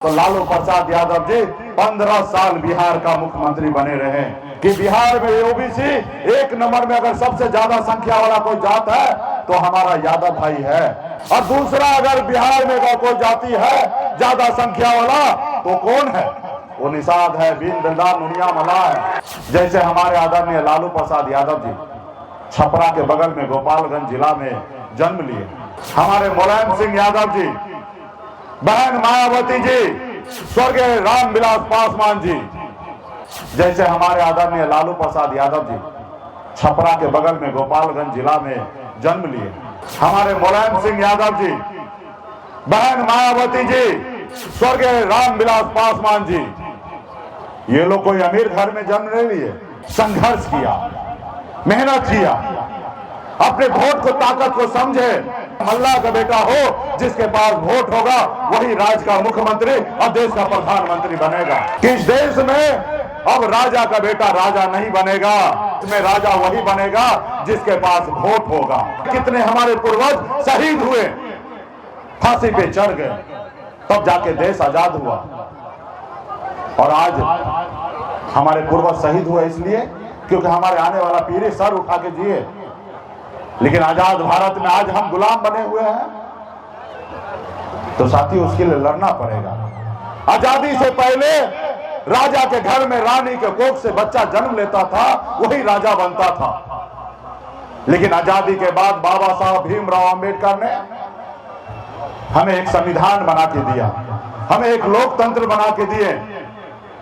तो लालू प्रसाद यादव जी 15 साल बिहार का मुख्यमंत्री बने रहे कि बिहार में ओबीसी एक नंबर में अगर सबसे ज्यादा संख्या वाला कोई जात है तो हमारा यादव भाई है, और दूसरा अगर बिहार में अगर कोई जाति है ज्यादा संख्या वाला तो कौन है? वो निषाद है, बीन बिल्दार नुनिया मला है। जैसे हमारे आदरणीय लालू प्रसाद यादव जी छपरा के बगल में गोपालगंज जिला में जन्म लिए, हमारे मुलायम सिंह यादव जी, बहन मायावती जी, स्वर्गीय रामविलास पासवान जी, जैसे हमारे आदरणीय लालू प्रसाद यादव जी छपरा के बगल में गोपालगंज जिला में जन्म लिए, हमारे मुलायम सिंह यादव जी, बहन मायावती जी, स्वर्गीय रामविलास पासवान जी, ये लोग कोई अमीर घर में जन्म नहीं लिए, संघर्ष किया, मेहनत किया, अपने वोट को ताकत को समझे। मल्ला का बेटा हो जिसके पास वोट होगा वही राज्य का मुख्यमंत्री और देश का प्रधानमंत्री बनेगा। किस देश में अब राजा का बेटा राजा नहीं बनेगा, इसमें राजा वही बनेगा जिसके पास वोट होगा। कितने हमारे पूर्वज शहीद हुए, फांसी पे चढ़ गए, तब जाके देश आजाद हुआ। और आज हमारे पूर्वज शहीद हुए इसलिए क्योंकि हमारे आने वाला पीढ़ी सर उठा के जिए, लेकिन आजाद भारत में आज हम गुलाम बने हुए हैं। तो साथी उसके लिए लड़ना पड़ेगा। आजादी से पहले राजा के घर में रानी के कोख से बच्चा जन्म लेता था, वही राजा बनता था। लेकिन आजादी के बाद बाबा साहब भीमराव अंबेडकर ने हमें एक संविधान बना के दिया, हमें एक लोकतंत्र बना के दिए,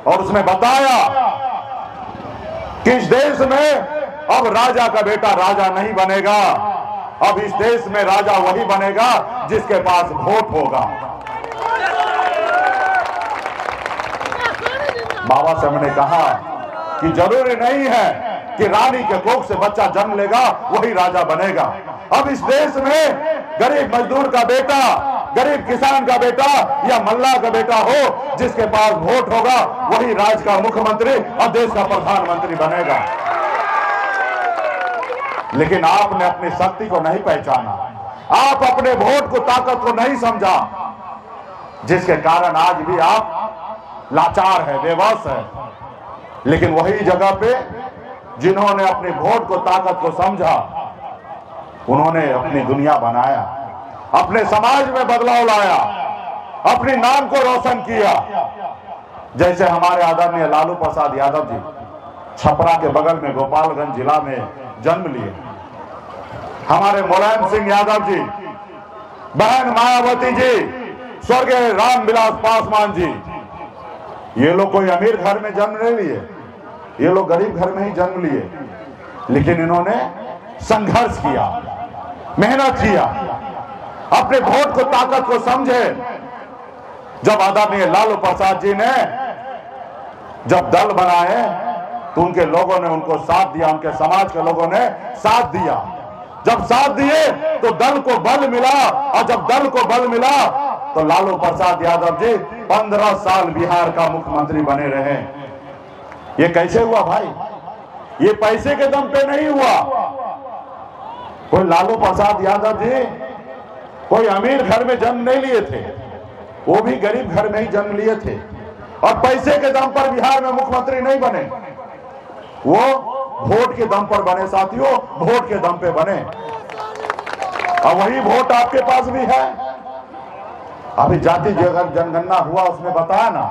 और उसमें बताया कि इस देश में अब राजा का बेटा राजा नहीं बनेगा, अब इस देश में राजा वही बनेगा जिसके पास वोट होगा। बाबा साहब ने कहा कि जरूरी नहीं है कि रानी के कोख से बच्चा जन्म लेगा वही राजा बनेगा। अब इस देश में गरीब मजदूर का बेटा, गरीब किसान का बेटा या मल्ला का बेटा हो जिसके पास वोट होगा वही राज्य का मुख्यमंत्री और देश का प्रधानमंत्री बनेगा। लेकिन आपने अपनी शक्ति को नहीं पहचाना, आप अपने वोट को ताकत को नहीं समझा, जिसके कारण आज भी आप लाचार है, बेबस है। लेकिन वही जगह पे जिन्होंने अपने वोट को ताकत को समझा, उन्होंने अपनी दुनिया बनाया, अपने समाज में बदलाव लाया, अपने नाम को रोशन किया। जैसे हमारे आदरणीय लालू प्रसाद यादव जी छपरा के बगल में गोपालगंज जिला में जन्म लिए, हमारे मुलायम सिंह यादव जी, बहन मायावती जी, स्वर्गीय रामविलास पासवान जी, ये लोग कोई अमीर घर में जन्म नहीं लिए, ये लोग गरीब घर में ही जन्म लिए। लेकिन इन्होंने संघर्ष किया, मेहनत किया, अपने वोट को ताकत को समझे। जब आदरणीय लालू प्रसाद जी ने जब दल बनाए तो उनके लोगों ने उनको साथ दिया, उनके समाज के लोगों ने साथ दिया। जब साथ दिए तो दल को बल मिला, और जब दल को बल मिला तो लालू प्रसाद यादव जी 15 साल बिहार का मुख्यमंत्री बने रहे। ये कैसे हुआ भाई? ये पैसे के दम पे नहीं हुआ। कोई लालू प्रसाद यादव जी कोई अमीर घर में जन्म नहीं लिए थे, वो भी गरीब घर में ही जन्म लिए थे, और पैसे के दम पर बिहार में मुख्यमंत्री नहीं बने, वो वोट के दम पर बने। साथियों, वोट के दम पे बने, और वही वोट आपके पास भी है। अभी जाति जनगणना हुआ, उसमें बताया ना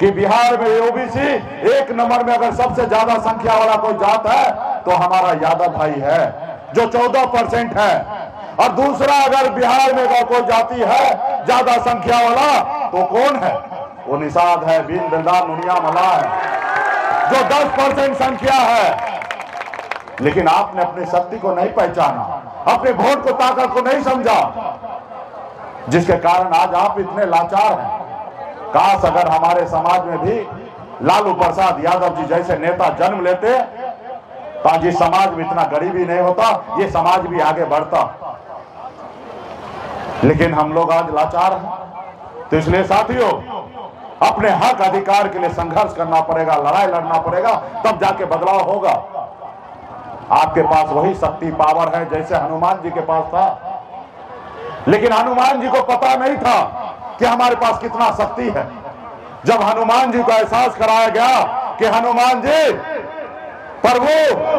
कि बिहार में ओबीसी एक नंबर में अगर सबसे ज्यादा संख्या वाला कोई जात है तो हमारा यादव भाई है, जो 14% है। और दूसरा अगर बिहार में अगर कोई जाति है ज्यादा संख्या वाला तो कौन है? वो निषाद है, बीन बिल्दार नुनिया मला है, जो 10% संख्या है। लेकिन आपने अपनी शक्ति को नहीं पहचाना, अपने वोट को ताकत को नहीं समझा, जिसके कारण आज आप इतने लाचार हैं। काश अगर हमारे समाज में भी लालू प्रसाद यादव जी जैसे नेता जन्म लेते तो आज इस समाज में इतना गरीबी नहीं होता, ये समाज भी आगे बढ़ता। लेकिन हम लोग आज लाचार हैं। तो इसलिए साथियों, अपने हक अधिकार के लिए संघर्ष करना पड़ेगा, लड़ाई लड़ना पड़ेगा, तब जाके बदलाव होगा। आपके पास वही शक्ति पावर है जैसे हनुमान जी के पास था, लेकिन हनुमान जी को पता नहीं था कि हमारे पास कितना शक्ति है। जब हनुमान जी को एहसास कराया गया कि हनुमान जी, प्रभु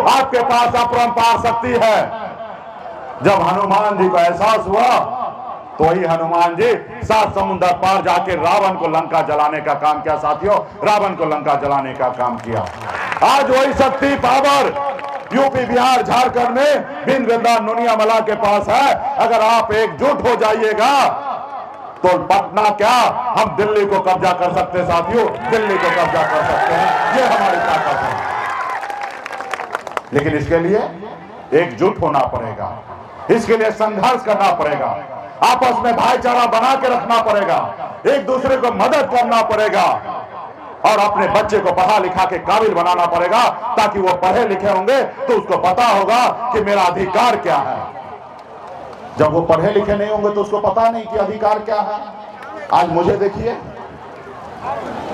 आपके पास अपरंपार शक्ति है, जब हनुमान जी को एहसास हुआ तो वही हनुमान जी 7 समुद्र पार जाके रावण को लंका जलाने का काम किया। साथियों, रावण को लंका जलाने का काम किया। आज वही शक्ति पावर यूपी, बिहार, झारखंड में बिन विद्या नुनिया मला के पास है। अगर आप एकजुट हो जाइएगा तो पटना क्या, हम दिल्ली को कब्जा कर सकते हैं। साथियों, दिल्ली को कब्जा कर सकते हैं, ये हमारी ताकत है। लेकिन इसके लिए एकजुट होना पड़ेगा, इसके लिए संघर्ष करना पड़ेगा, आपस में भाईचारा बना के रखना पड़ेगा, एक दूसरे को मदद करना पड़ेगा और अपने बच्चे को पढ़ा लिखा के काबिल बनाना पड़ेगा, ताकि वो पढ़े लिखे होंगे तो उसको पता होगा कि मेरा अधिकार क्या है। जब वो पढ़े लिखे नहीं होंगे तो उसको पता नहीं कि अधिकार क्या है। आज मुझे देखिए,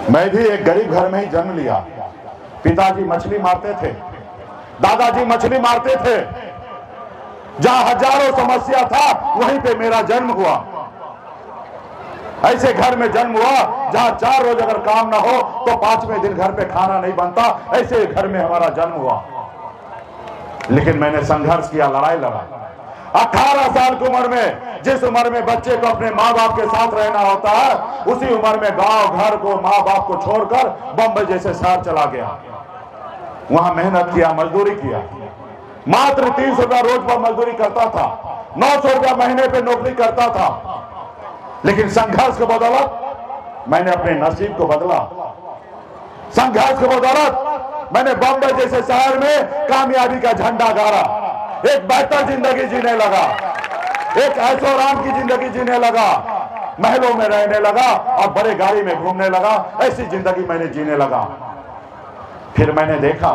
मैं भी एक गरीब घर में ही जन्म लिया। पिताजी मछली मारते थे, दादाजी मछली मारते थे। जहां हजारों समस्या था वहीं पे मेरा जन्म हुआ। ऐसे घर में जन्म हुआ जहां 4 रोज अगर काम ना हो तो 5वें दिन घर पे खाना नहीं बनता। ऐसे घर में हमारा जन्म हुआ। लेकिन मैंने संघर्ष किया, लड़ाई लड़ा। 18 साल की उम्र में, जिस उम्र में बच्चे को अपने माँ बाप के साथ रहना होता है, उसी उम्र में गांव घर को, माँ बाप को छोड़कर बंबई जैसे शहर चला गया। वहां मेहनत किया, मजदूरी किया। मात्र 300 रुपया रोज पर मजदूरी करता था, 900 रुपया महीने पे नौकरी करता था। लेकिन संघर्ष के बदौलत मैंने अपने नसीब को बदला। संघर्ष के बदौलत मैंने बंबई जैसे शहर में कामयाबी का झंडा गाड़ा, एक बेहतर जिंदगी जीने लगा, एक ऐशो आराम की जिंदगी जीने लगा, महलों में रहने लगा और बड़े गाड़ी में घूमने लगा। ऐसी जिंदगी मैंने जीने लगा। फिर मैंने देखा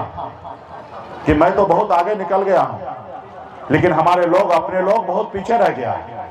कि मैं तो बहुत आगे निकल गया हूं, लेकिन हमारे लोग, अपने लोग बहुत पीछे रह गया है।